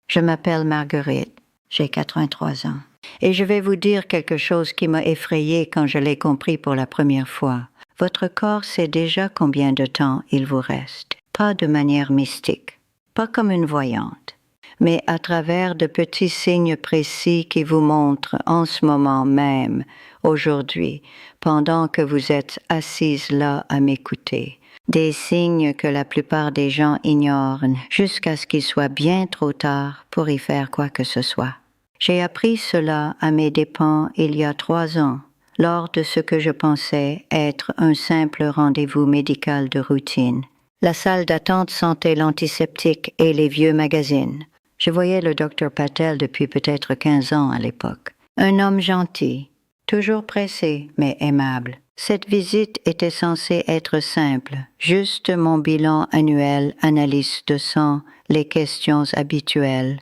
Je m'appelle Marguerite, j'ai 83 ans. Et je vais vous dire quelque chose qui m'a effrayée quand je l'ai compris pour la première fois. Votre corps sait déjà combien de temps il vous reste. Pas de manière mystique, pas comme une voyante, mais à travers de petits signes précis qui vous montrent en ce moment même, aujourd'hui, pendant que vous êtes assise là à m'écouter. Des signes que la plupart des gens ignorent jusqu'à ce qu'il soit bien trop tard pour y faire quoi que ce soit. J'ai appris cela à mes dépens il y a 3 ans, lors de ce que je pensais être un simple rendez-vous médical de routine. La salle d'attente sentait l'antiseptique et les vieux magazines. Je voyais le docteur Patel depuis peut-être 15 ans à l'époque. Un homme gentil, toujours pressé, mais aimable. Cette visite était censée être simple, juste mon bilan annuel, analyse de sang, les questions habituelles.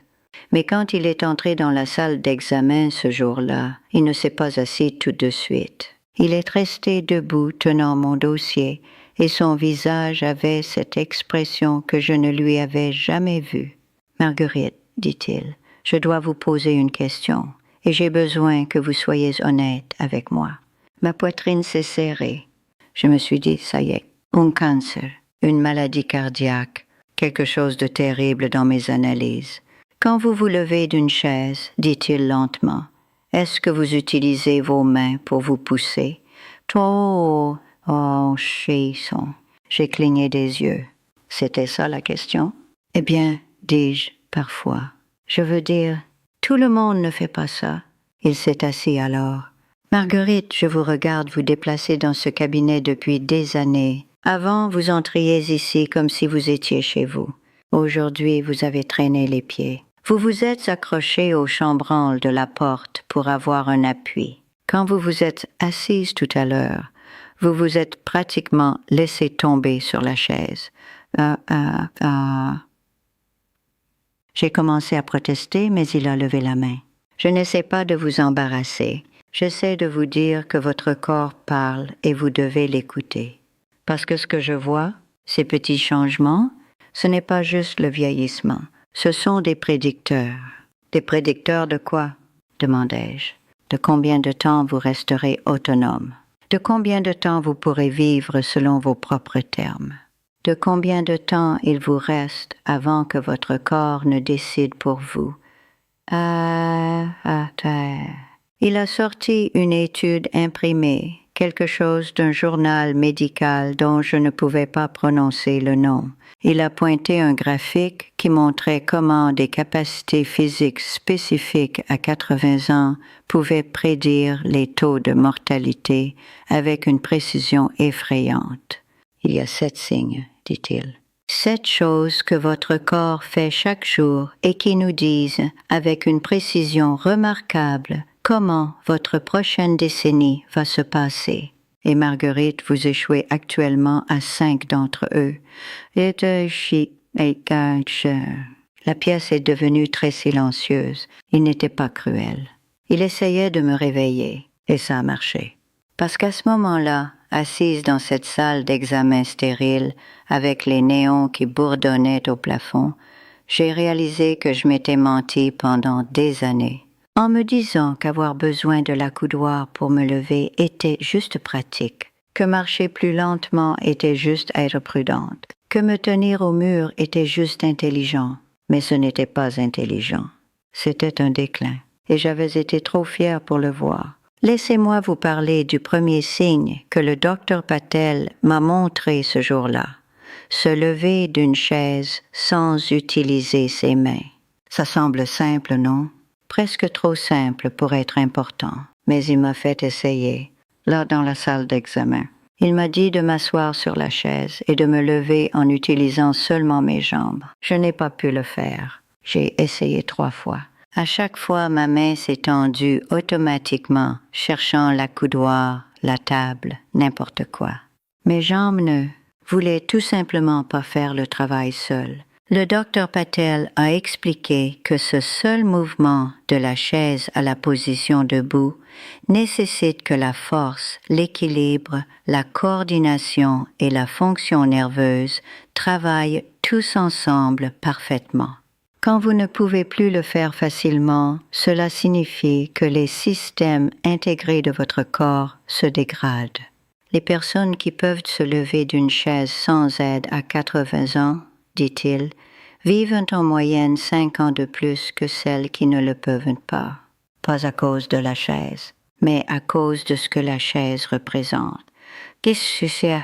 Mais quand il est entré dans la salle d'examen ce jour-là, il ne s'est pas assis tout de suite. Il est resté debout tenant mon dossier et son visage avait cette expression que je ne lui avais jamais vue. « Marguerite, dit-il, je dois vous poser une question et j'ai besoin que vous soyez honnête avec moi. » Ma poitrine s'est serrée. Je me suis dit, ça y est, un cancer, une maladie cardiaque, quelque chose de terrible dans mes analyses. Quand vous vous levez d'une chaise, dit-il lentement, est-ce que vous utilisez vos mains pour vous pousser? Chisson. J'ai cligné des yeux. C'était ça la question? Eh bien, dis-je, parfois. Je veux dire, tout le monde ne fait pas ça. Il s'est assis alors. Marguerite, je vous regarde vous déplacer dans ce cabinet depuis des années. Avant, vous entriez ici comme si vous étiez chez vous. Aujourd'hui, vous avez traîné les pieds. Vous vous êtes accroché au chambranle de la porte pour avoir un appui. Quand vous vous êtes assise tout à l'heure, vous vous êtes pratiquement laissé tomber sur la chaise. J'ai commencé à protester, mais il a levé la main. Je n'essaie pas de vous embarrasser. J'essaie de vous dire que votre corps parle et vous devez l'écouter. Parce que ce que je vois, ces petits changements, ce n'est pas juste le vieillissement. Ce sont des prédicteurs. Des prédicteurs de quoi? Demandai-je. De combien de temps vous resterez autonome? De combien de temps vous pourrez vivre selon vos propres termes? De combien de temps il vous reste avant que votre corps ne décide pour vous? Il a sorti une étude imprimée, quelque chose d'un journal médical dont je ne pouvais pas prononcer le nom. Il a pointé un graphique qui montrait comment des capacités physiques spécifiques à 80 ans pouvaient prédire les taux de mortalité avec une précision effrayante. Il y a 7 signes, dit-il. 7 choses que votre corps fait chaque jour et qui nous disent, avec une précision remarquable, comment votre prochaine décennie va se passer. Et Marguerite, vous échouez actuellement à 5 d'entre eux. La pièce est devenue très silencieuse. Il n'était pas cruel. Il essayait de me réveiller, et ça a marché. Parce qu'à ce moment-là, assise dans cette salle d'examen stérile, avec les néons qui bourdonnaient au plafond, j'ai réalisé que je m'étais menti pendant des années. En me disant qu'avoir besoin de l'accoudoir pour me lever était juste pratique, que marcher plus lentement était juste être prudente, que me tenir au mur était juste intelligent, mais ce n'était pas intelligent. C'était un déclin, et j'avais été trop fière pour le voir. Laissez-moi vous parler du premier signe que le docteur Patel m'a montré ce jour-là. Se lever d'une chaise sans utiliser ses mains. Ça semble simple, non? Presque trop simple pour être important. Mais il m'a fait essayer, là dans la salle d'examen. Il m'a dit de m'asseoir sur la chaise et de me lever en utilisant seulement mes jambes. Je n'ai pas pu le faire. J'ai essayé 3 fois. À chaque fois, ma main s'est tendue automatiquement, cherchant l'accoudoir, la table, n'importe quoi. Mes jambes ne voulaient tout simplement pas faire le travail seul. Le docteur Patel a expliqué que ce seul mouvement de la chaise à la position debout nécessite que la force, l'équilibre, la coordination et la fonction nerveuse travaillent tous ensemble parfaitement. Quand vous ne pouvez plus le faire facilement, cela signifie que les systèmes intégrés de votre corps se dégradent. Les personnes qui peuvent se lever d'une chaise sans aide à 80 ans, dit-il, vivent en moyenne 5 ans de plus que celles qui ne le peuvent pas. Pas à cause de la chaise, mais à cause de ce que la chaise représente. Qu'est-ce que c'est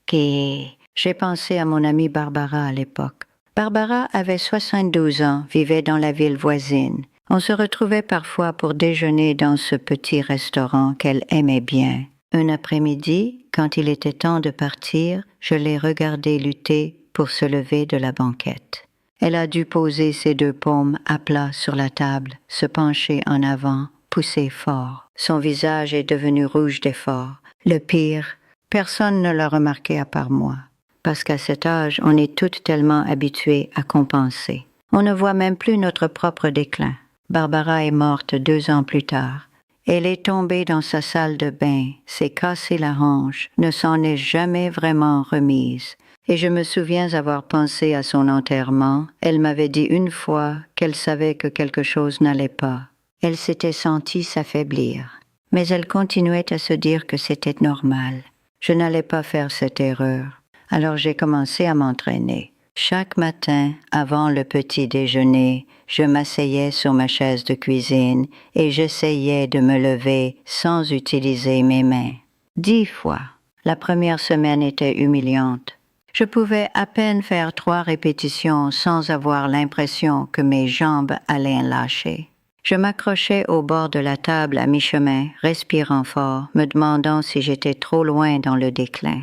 que... J'ai pensé à mon amie Barbara à l'époque. Barbara avait 72 ans, vivait dans la ville voisine. On se retrouvait parfois pour déjeuner dans ce petit restaurant qu'elle aimait bien. Un après-midi, quand il était temps de partir, je l'ai regardée lutter pour se lever de la banquette. Elle a dû poser ses 2 paumes à plat sur la table, se pencher en avant, pousser fort. Son visage est devenu rouge d'effort. Le pire, personne ne l'a remarqué à part moi. Parce qu'à cet âge, on est toutes tellement habituées à compenser. On ne voit même plus notre propre déclin. Barbara est morte 2 ans plus tard. Elle est tombée dans sa salle de bain, s'est cassé la hanche, ne s'en est jamais vraiment remise. Et je me souviens avoir pensé à son enterrement. Elle m'avait dit une fois qu'elle savait que quelque chose n'allait pas. Elle s'était sentie s'affaiblir. Mais elle continuait à se dire que c'était normal. Je n'allais pas faire cette erreur. Alors j'ai commencé à m'entraîner. Chaque matin, avant le petit déjeuner, je m'asseyais sur ma chaise de cuisine et j'essayais de me lever sans utiliser mes mains. 10 fois. La première semaine était humiliante. Je pouvais à peine faire 3 répétitions sans avoir l'impression que mes jambes allaient lâcher. Je m'accrochais au bord de la table à mi-chemin, respirant fort, me demandant si j'étais trop loin dans le déclin.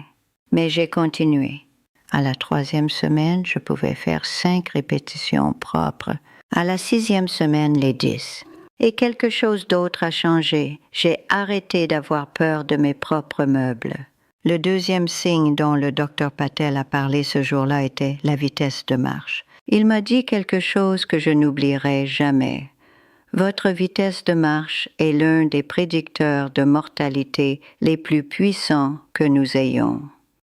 Mais j'ai continué. À la 3e semaine, je pouvais faire 5 répétitions propres. À la 6e semaine, les 10. Et quelque chose d'autre a changé. J'ai arrêté d'avoir peur de mes propres meubles. Le 2e signe dont le docteur Patel a parlé ce jour-là était la vitesse de marche. Il m'a dit quelque chose que je n'oublierai jamais. Votre vitesse de marche est l'un des prédicteurs de mortalité les plus puissants que nous ayons.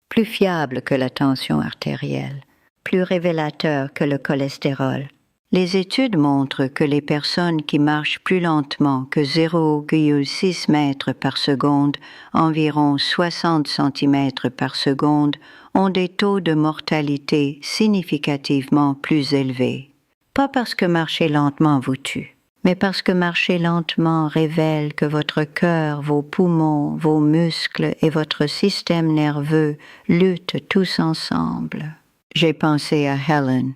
Plus fiable que la tension artérielle, plus révélateur que le cholestérol. Les études montrent que les personnes qui marchent plus lentement que 0,6 mètres par seconde, environ 60 cm par seconde, ont des taux de mortalité significativement plus élevés. Pas parce que marcher lentement vous tue, mais parce que marcher lentement révèle que votre cœur, vos poumons, vos muscles et votre système nerveux luttent tous ensemble. J'ai pensé à Helen.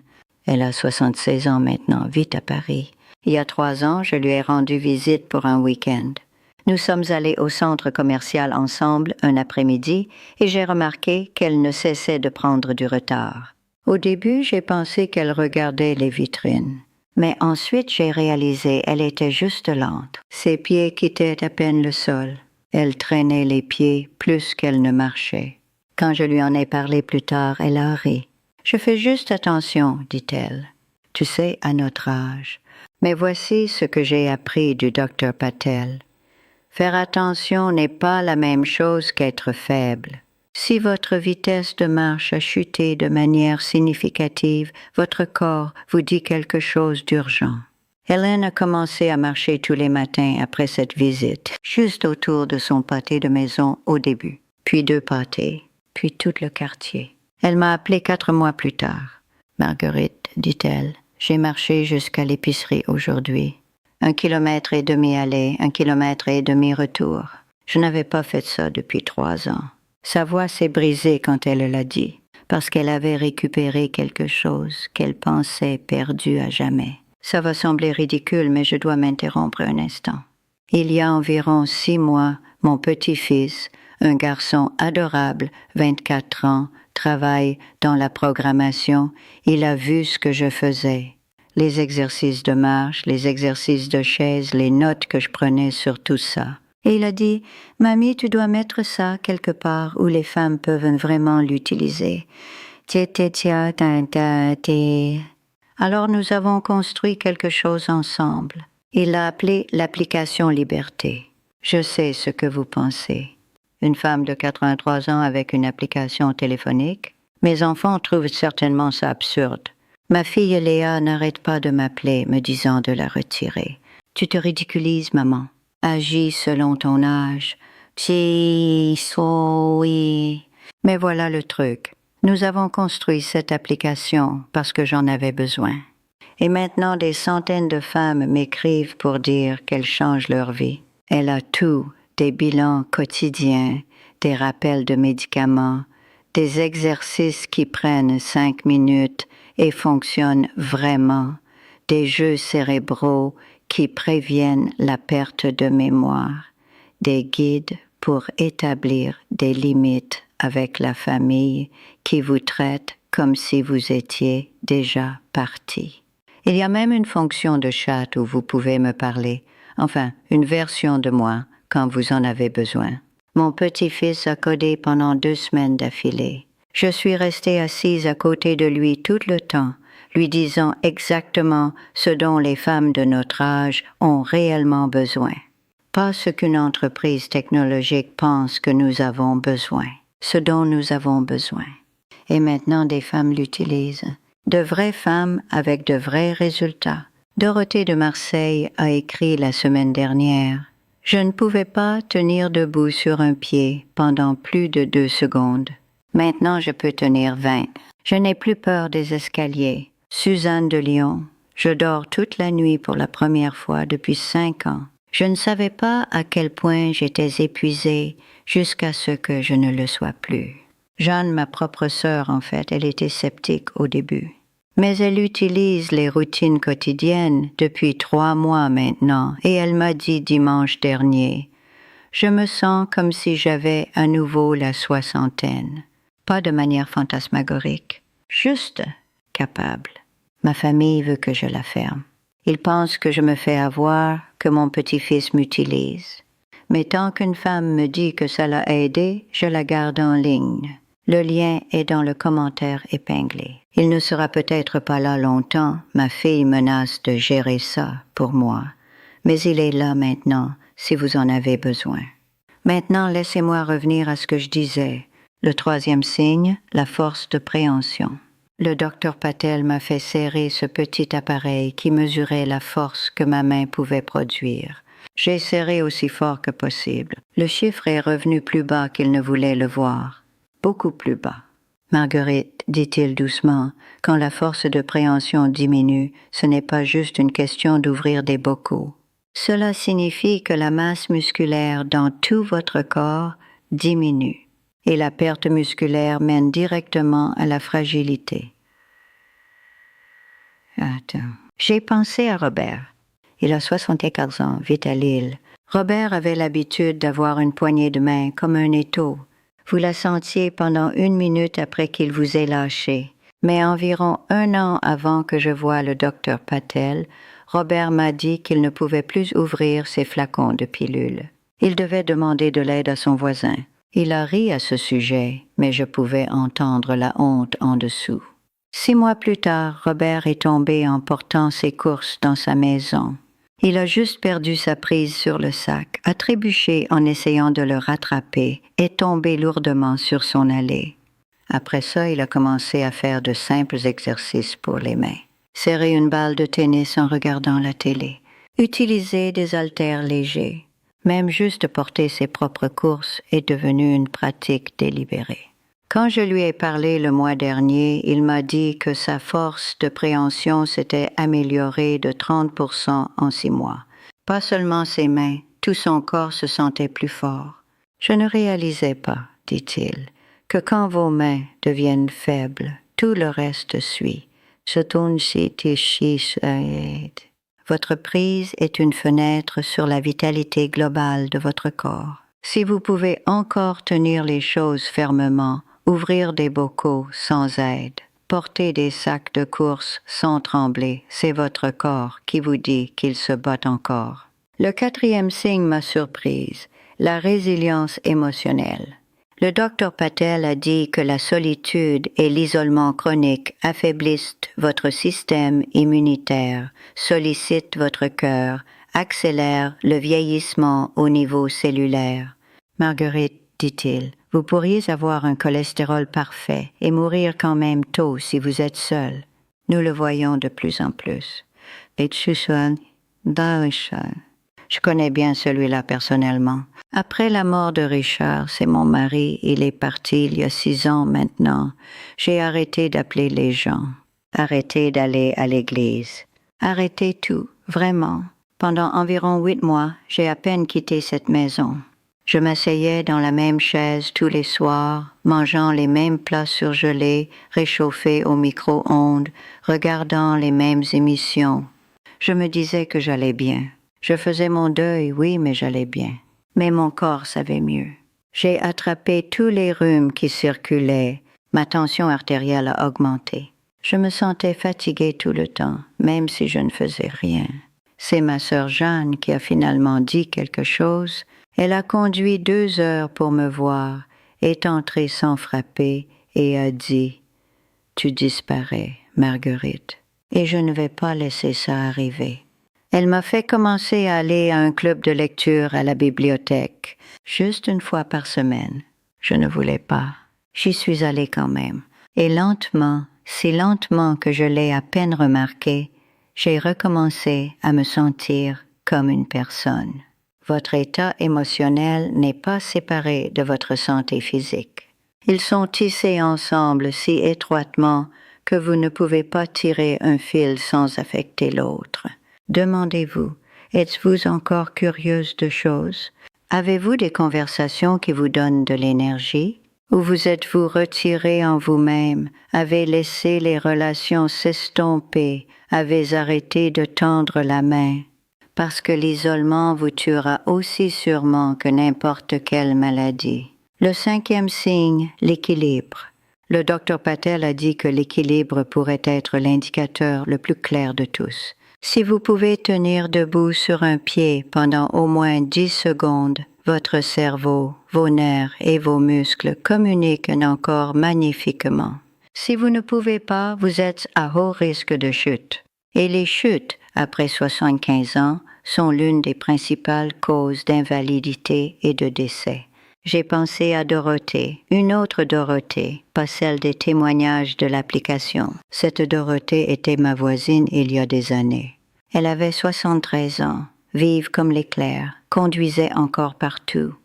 Elle a 76 ans maintenant, vit à Paris. Il y a 3 ans, je lui ai rendu visite pour un week-end. Nous sommes allés au centre commercial ensemble un après-midi et j'ai remarqué qu'elle ne cessait de prendre du retard. Au début, j'ai pensé qu'elle regardait les vitrines. Mais ensuite, j'ai réalisé qu'elle était juste lente. Ses pieds quittaient à peine le sol. Elle traînait les pieds plus qu'elle ne marchait. Quand je lui en ai parlé plus tard, elle a ri. « Je fais juste attention, dit-elle. Tu sais, à notre âge. Mais voici ce que j'ai appris du docteur Patel. Faire attention n'est pas la même chose qu'être faible. Si votre vitesse de marche a chuté de manière significative, votre corps vous dit quelque chose d'urgent. » Hélène a commencé à marcher tous les matins après cette visite, juste autour de son pâté de maison au début, puis 2 pâtés, puis tout le quartier. Elle m'a appelé 4 mois plus tard. « Marguerite, dit-elle, j'ai marché jusqu'à l'épicerie aujourd'hui. 1,5 kilomètre aller, 1,5 kilomètre retour. Je n'avais pas fait ça depuis 3 ans. » Sa voix s'est brisée quand elle l'a dit, parce qu'elle avait récupéré quelque chose qu'elle pensait perdu à jamais. Ça va sembler ridicule, mais je dois m'interrompre un instant. Il y a environ 6 mois, mon petit-fils, un garçon adorable, 24 ans, travaille dans la programmation. Il a vu ce que je faisais. Les exercices de marche, les exercices de chaise, les notes que je prenais sur tout ça. Et il a dit, « Mamie, tu dois mettre ça quelque part où les femmes peuvent vraiment l'utiliser. » Alors nous avons construit quelque chose ensemble. Il l'a appelé l'application Liberté. Je sais ce que vous pensez. Une femme de 83 ans avec une application téléphonique? Mes enfants trouvent certainement ça absurde. Ma fille Léa n'arrête pas de m'appeler, me disant de la retirer. Tu te ridiculises, maman. Agis selon ton âge. Oui. Mais voilà le truc. Nous avons construit cette application parce que j'en avais besoin. Et maintenant, des centaines de femmes m'écrivent pour dire qu'elles changent leur vie. Elle a tout, des bilans quotidiens, des rappels de médicaments, des exercices qui prennent 5 minutes et fonctionnent vraiment, des jeux cérébraux qui préviennent la perte de mémoire, des guides pour établir des limites avec la famille qui vous traite comme si vous étiez déjà parti. Il y a même une fonction de chat où vous pouvez me parler, enfin, une version de moi quand vous en avez besoin. Mon petit-fils a codé pendant 2 semaines d'affilée. Je suis restée assise à côté de lui tout le temps, lui disant exactement ce dont les femmes de notre âge ont réellement besoin. Pas ce qu'une entreprise technologique pense que nous avons besoin, ce dont nous avons besoin. Et maintenant, des femmes l'utilisent. De vraies femmes avec de vrais résultats. Dorothée de Marseille a écrit la semaine dernière « Je ne pouvais pas tenir debout sur un pied pendant plus de 2 secondes. Maintenant, je peux tenir 20. Je n'ai plus peur des escaliers. Suzanne de Lyon. Je dors toute la nuit pour la première fois depuis 5 ans. Je ne savais pas à quel point j'étais épuisée jusqu'à ce que je ne le sois plus. » Jeanne, ma propre sœur, en fait, elle était sceptique au début. Mais elle utilise les routines quotidiennes depuis 3 mois maintenant et elle m'a dit dimanche dernier « Je me sens comme si j'avais à nouveau la soixantaine. » Pas de manière fantasmagorique, juste capable. Ma famille veut que je la ferme. Ils pensent que je me fais avoir, que mon petit-fils m'utilise. Mais tant qu'une femme me dit que ça l'a aidé, je la garde en ligne. Le lien est dans le commentaire épinglé. Il ne sera peut-être pas là longtemps, ma fille menace de gérer ça pour moi. Mais il est là maintenant, si vous en avez besoin. Maintenant, laissez-moi revenir à ce que je disais. Le 3e signe, la force de préhension. Le docteur Patel m'a fait serrer ce petit appareil qui mesurait la force que ma main pouvait produire. J'ai serré aussi fort que possible. Le chiffre est revenu plus bas qu'il ne voulait le voir. Beaucoup plus bas. Marguerite, dit-il doucement, quand la force de préhension diminue, ce n'est pas juste une question d'ouvrir des bocaux. Cela signifie que la masse musculaire dans tout votre corps diminue, et la perte musculaire mène directement à la fragilité. Attends. J'ai pensé à Robert. Il a 74 ans, vit à Lille. Robert avait l'habitude d'avoir une poignée de main comme un étau. Vous la sentiez pendant 1 minute après qu'il vous ait lâché. Mais environ 1 an avant que je voie le docteur Patel, Robert m'a dit qu'il ne pouvait plus ouvrir ses flacons de pilules. Il devait demander de l'aide à son voisin. Il a ri à ce sujet, mais je pouvais entendre la honte en dessous. 6 mois plus tard, Robert est tombé en portant ses courses dans sa maison. Il a juste perdu sa prise sur le sac, a trébuché en essayant de le rattraper et tombé lourdement sur son allée. Après ça, il a commencé à faire de simples exercices pour les mains. Serrer une balle de tennis en regardant la télé. Utiliser des haltères légers. Même juste porter ses propres courses est devenu une pratique délibérée. Quand je lui ai parlé le mois dernier, il m'a dit que sa force de préhension s'était améliorée de 30% en 6 mois. Pas seulement ses mains, tout son corps se sentait plus fort. Je ne réalisais pas, dit-il, que quand vos mains deviennent faibles, tout le reste suit. Votre prise est une fenêtre sur la vitalité globale de votre corps. Si vous pouvez encore tenir les choses fermement, ouvrir des bocaux sans aide, porter des sacs de course sans trembler, c'est votre corps qui vous dit qu'il se bat encore. Le 4e signe m'a surprise, la résilience émotionnelle. Le docteur Patel a dit que la solitude et l'isolement chronique affaiblissent votre système immunitaire, sollicitent votre cœur, accélèrent le vieillissement au niveau cellulaire. Marguerite, dit-il, vous pourriez avoir un cholestérol parfait et mourir quand même tôt si vous êtes seule. Nous le voyons de plus en plus. Et Tsusan Richard. Je connais bien celui-là personnellement. Après la mort de Richard, c'est mon mari, il est parti il y a 6 ans maintenant. J'ai arrêté d'appeler les gens. Arrêté d'aller à l'église. Arrêté tout, vraiment. Pendant environ 8 mois, j'ai à peine quitté cette maison. Je m'asseyais dans la même chaise tous les soirs, mangeant les mêmes plats surgelés, réchauffés au micro-ondes, regardant les mêmes émissions. Je me disais que j'allais bien. Je faisais mon deuil, oui, mais j'allais bien. Mais mon corps savait mieux. J'ai attrapé tous les rhumes qui circulaient. Ma tension artérielle a augmenté. Je me sentais fatiguée tout le temps, même si je ne faisais rien. C'est ma sœur Jeanne qui a finalement dit quelque chose. Elle a conduit 2 heures pour me voir, est entrée sans frapper et a dit « Tu disparais, Marguerite, et je ne vais pas laisser ça arriver. » Elle m'a fait commencer à aller à un club de lecture à la bibliothèque, juste 1 fois par semaine. Je ne voulais pas. J'y suis allée quand même. Et lentement, si lentement que je l'ai à peine remarqué, j'ai recommencé à me sentir comme une personne. Votre état émotionnel n'est pas séparé de votre santé physique. Ils sont tissés ensemble si étroitement que vous ne pouvez pas tirer un fil sans affecter l'autre. Demandez-vous, êtes-vous encore curieuse de choses? Avez-vous des conversations qui vous donnent de l'énergie? Ou vous êtes-vous retiré en vous-même, avez laissé les relations s'estomper, avez arrêté de tendre la main? Parce que l'isolement vous tuera aussi sûrement que n'importe quelle maladie. Le 5e signe, l'équilibre. Le docteur Patel a dit que l'équilibre pourrait être l'indicateur le plus clair de tous. Si vous pouvez tenir debout sur un pied pendant au moins 10 secondes, votre cerveau, vos nerfs et vos muscles communiquent encore magnifiquement. Si vous ne pouvez pas, vous êtes à haut risque de chute. Et les chutes, après 75 ans, sont l'une des principales causes d'invalidité et de décès. J'ai pensé à Dorothée, une autre Dorothée, pas celle des témoignages de l'application. Cette Dorothée était ma voisine il y a des années. Elle avait 73 ans, vive comme l'éclair, conduisait encore partout.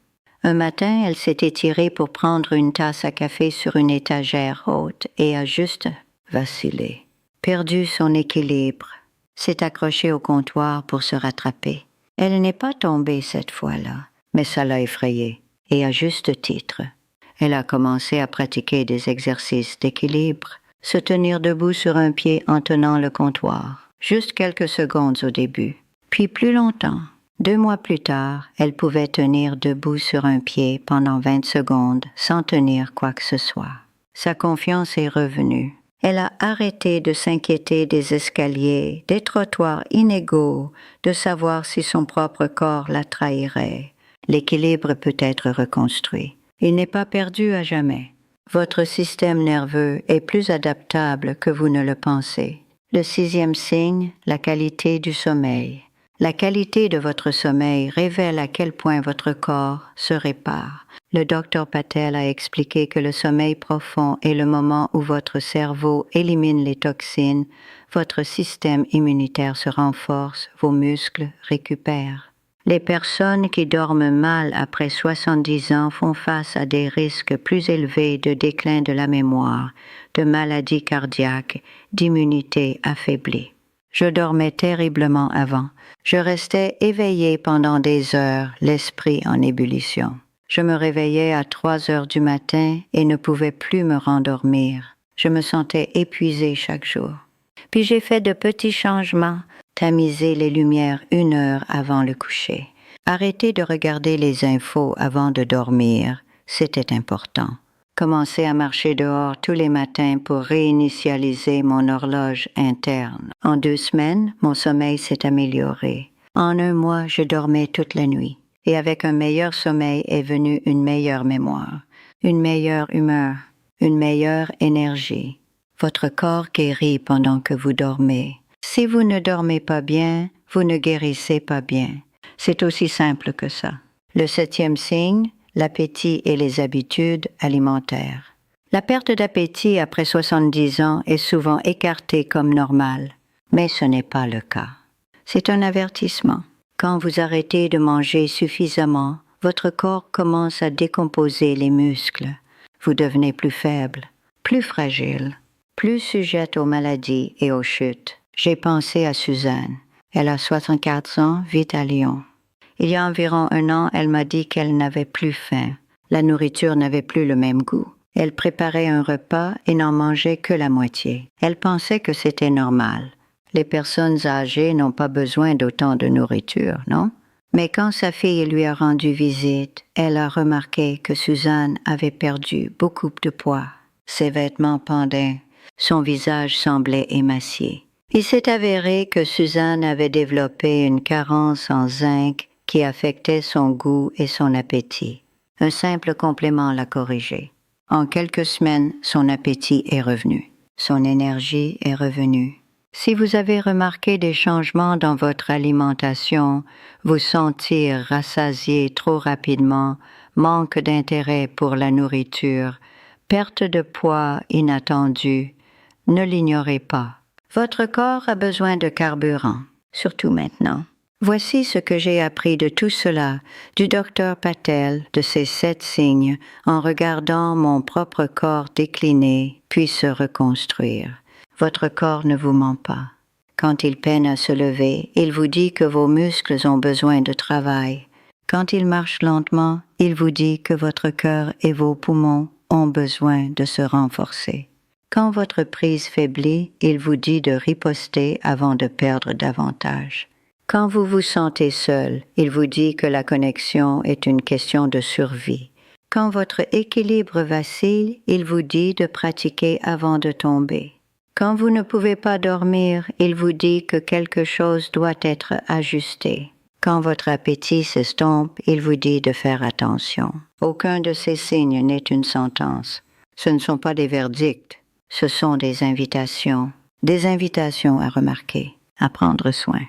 Un matin, elle s'est étirée pour prendre une tasse à café sur une étagère haute et a juste vacillé. Perdu son équilibre, s'est accrochée au comptoir pour se rattraper. Elle n'est pas tombée cette fois-là, mais ça l'a effrayée. Et à juste titre. Elle a commencé à pratiquer des exercices d'équilibre, se tenir debout sur un pied en tenant le comptoir, juste quelques secondes au début, puis plus longtemps. 2 mois plus tard, elle pouvait tenir debout sur un pied pendant 20 secondes sans tenir quoi que ce soit. Sa confiance est revenue. Elle a arrêté de s'inquiéter des escaliers, des trottoirs inégaux, de savoir si son propre corps la trahirait. L'équilibre peut être reconstruit. Il n'est pas perdu à jamais. Votre système nerveux est plus adaptable que vous ne le pensez. Le 6e signe, la qualité du sommeil. La qualité de votre sommeil révèle à quel point votre corps se répare. Le docteur Patel a expliqué que le sommeil profond est le moment où votre cerveau élimine les toxines, votre système immunitaire se renforce, vos muscles récupèrent. Les personnes qui dorment mal après 70 ans font face à des risques plus élevés de déclin de la mémoire, de maladies cardiaques, d'immunité affaiblie. Je dormais terriblement avant. Je restais éveillée pendant des heures, l'esprit en ébullition. Je me réveillais à 3 heures du matin et ne pouvais plus me rendormir. Je me sentais épuisée chaque jour. Puis j'ai fait de petits changements. Tamiser les lumières 1 heure avant le coucher. Arrêter de regarder les infos avant de dormir, c'était important. Commencer à marcher dehors tous les matins pour réinitialiser mon horloge interne. En 2 semaines, mon sommeil s'est amélioré. En 1 mois, je dormais toute la nuit. Et avec un meilleur sommeil est venue une meilleure mémoire, une meilleure humeur, une meilleure énergie. Votre corps guérit pendant que vous dormez. Si vous ne dormez pas bien, vous ne guérissez pas bien. C'est aussi simple que ça. Le 7e signe, l'appétit et les habitudes alimentaires. La perte d'appétit après 70 ans est souvent écartée comme normale, mais ce n'est pas le cas. C'est un avertissement. Quand vous arrêtez de manger suffisamment, votre corps commence à décomposer les muscles. Vous devenez plus faible, plus fragile, plus sujette aux maladies et aux chutes. J'ai pensé à Suzanne. Elle a 64 ans, vit à Lyon. Il y a environ 1 an, elle m'a dit qu'elle n'avait plus faim. La nourriture n'avait plus le même goût. Elle préparait un repas et n'en mangeait que la moitié. Elle pensait que c'était normal. Les personnes âgées n'ont pas besoin d'autant de nourriture, non? Mais quand sa fille lui a rendu visite, elle a remarqué que Suzanne avait perdu beaucoup de poids. Ses vêtements pendaient, son visage semblait émacié. Il s'est avéré que Suzanne avait développé une carence en zinc qui affectait son goût et son appétit. Un simple complément l'a corrigé. En quelques semaines, son appétit est revenu. Son énergie est revenue. Si vous avez remarqué des changements dans votre alimentation, vous sentir rassasié trop rapidement, manque d'intérêt pour la nourriture, perte de poids inattendue, ne l'ignorez pas. Votre corps a besoin de carburant, surtout maintenant. Voici ce que j'ai appris de tout cela du docteur Patel, de ces 7 signes, en regardant mon propre corps décliner puis se reconstruire. Votre corps ne vous ment pas. Quand il peine à se lever, il vous dit que vos muscles ont besoin de travail. Quand il marche lentement, il vous dit que votre cœur et vos poumons ont besoin de se renforcer. Quand votre prise faiblit, il vous dit de riposter avant de perdre davantage. Quand vous vous sentez seul, il vous dit que la connexion est une question de survie. Quand votre équilibre vacille, il vous dit de pratiquer avant de tomber. Quand vous ne pouvez pas dormir, il vous dit que quelque chose doit être ajusté. Quand votre appétit s'estompe, il vous dit de faire attention. Aucun de ces signes n'est une sentence. Ce ne sont pas des verdicts, ce sont des invitations à remarquer, à prendre soin.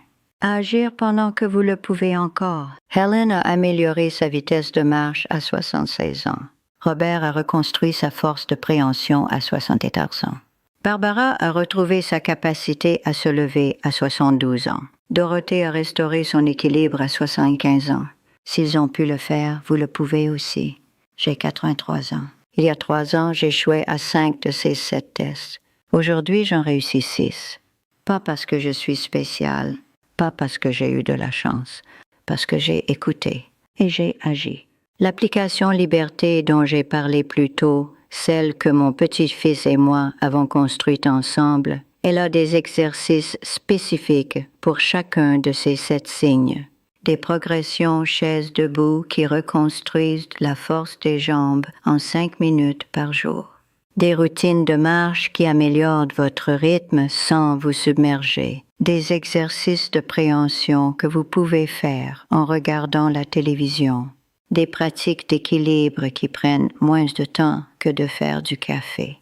À agir pendant que vous le pouvez encore. Helen a amélioré sa vitesse de marche à 76 ans. Robert a reconstruit sa force de préhension à 74 ans. Barbara a retrouvé sa capacité à se lever à 72 ans. Dorothée a restauré son équilibre à 75 ans. S'ils ont pu le faire, vous le pouvez aussi. J'ai 83 ans. Il y a 3 ans, j'échouais à 5 de ces 7 tests. Aujourd'hui, j'en réussis 6. Pas parce que je suis spéciale, pas parce que j'ai eu de la chance, parce que j'ai écouté et j'ai agi. L'application Liberté dont j'ai parlé plus tôt, celle que mon petit-fils et moi avons construite ensemble, elle a des exercices spécifiques pour chacun de ces 7 signes. Des progressions chaises debout qui reconstruisent la force des jambes en 5 minutes par jour. Des routines de marche qui améliorent votre rythme sans vous submerger. Des exercices de préhension que vous pouvez faire en regardant la télévision. Des pratiques d'équilibre qui prennent moins de temps que de faire du café.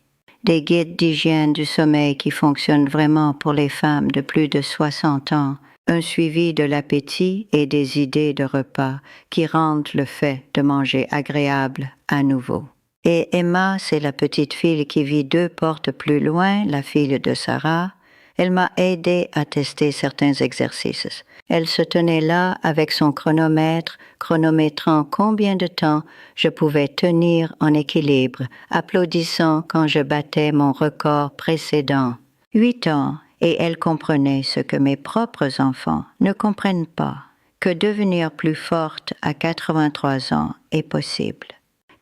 Des guides d'hygiène du sommeil qui fonctionnent vraiment pour les femmes de plus de 60 ans. Un suivi de l'appétit et des idées de repas qui rendent le fait de manger agréable à nouveau. Et Emma, c'est la petite fille qui vit 2 portes plus loin, la fille de Sarah. Elle m'a aidé à tester certains exercices. Elle se tenait là avec son chronomètre, chronométrant combien de temps je pouvais tenir en équilibre, applaudissant quand je battais mon record précédent. 8 ans, et elle comprenait ce que mes propres enfants ne comprennent pas, que devenir plus forte à 83 ans est possible,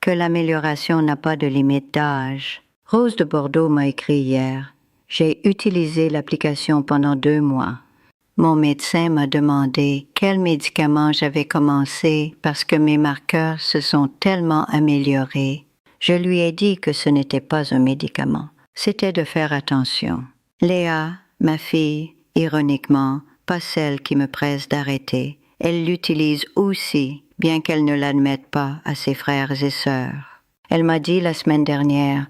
que l'amélioration n'a pas de limite d'âge. Rose de Bordeaux m'a écrit hier. J'ai utilisé l'application pendant 2 mois. Mon médecin m'a demandé quel médicament j'avais commencé parce que mes marqueurs se sont tellement améliorés. Je lui ai dit que ce n'était pas un médicament. C'était de faire attention. Léa, ma fille, ironiquement, pas celle qui me presse d'arrêter, elle l'utilise aussi, bien qu'elle ne l'admette pas à ses frères et sœurs. Elle m'a dit la semaine dernière: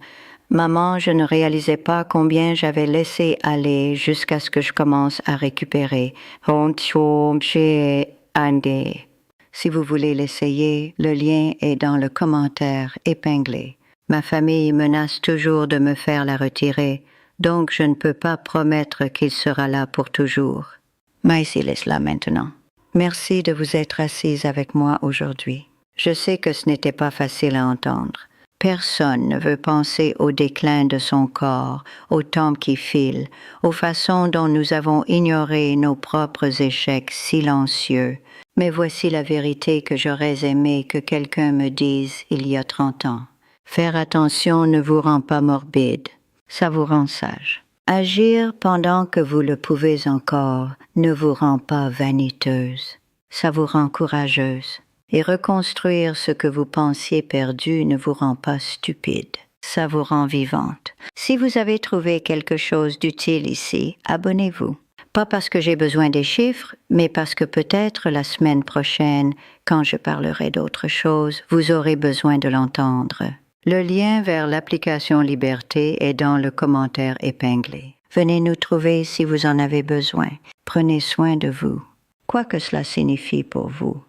« Maman, je ne réalisais pas combien j'avais laissé aller jusqu'à ce que je commence à récupérer. » Si vous voulez l'essayer, le lien est dans le commentaire épinglé. Ma famille menace toujours de me faire la retirer, donc je ne peux pas promettre qu'il sera là pour toujours. Mais il est là maintenant. Merci de vous être assise avec moi aujourd'hui. Je sais que ce n'était pas facile à entendre. Personne ne veut penser au déclin de son corps, au temps qui file, aux façons dont nous avons ignoré nos propres échecs silencieux. Mais voici la vérité que j'aurais aimé que quelqu'un me dise il y a 30 ans. Faire attention ne vous rend pas morbide, ça vous rend sage. Agir pendant que vous le pouvez encore ne vous rend pas vaniteuse, ça vous rend courageuse. Et reconstruire ce que vous pensiez perdu ne vous rend pas stupide, ça vous rend vivante. Si vous avez trouvé quelque chose d'utile ici, abonnez-vous. Pas parce que j'ai besoin des chiffres, mais parce que peut-être la semaine prochaine, quand je parlerai d'autre chose, vous aurez besoin de l'entendre. Le lien vers l'application Liberté est dans le commentaire épinglé. Venez nous trouver si vous en avez besoin. Prenez soin de vous, quoi que cela signifie pour vous.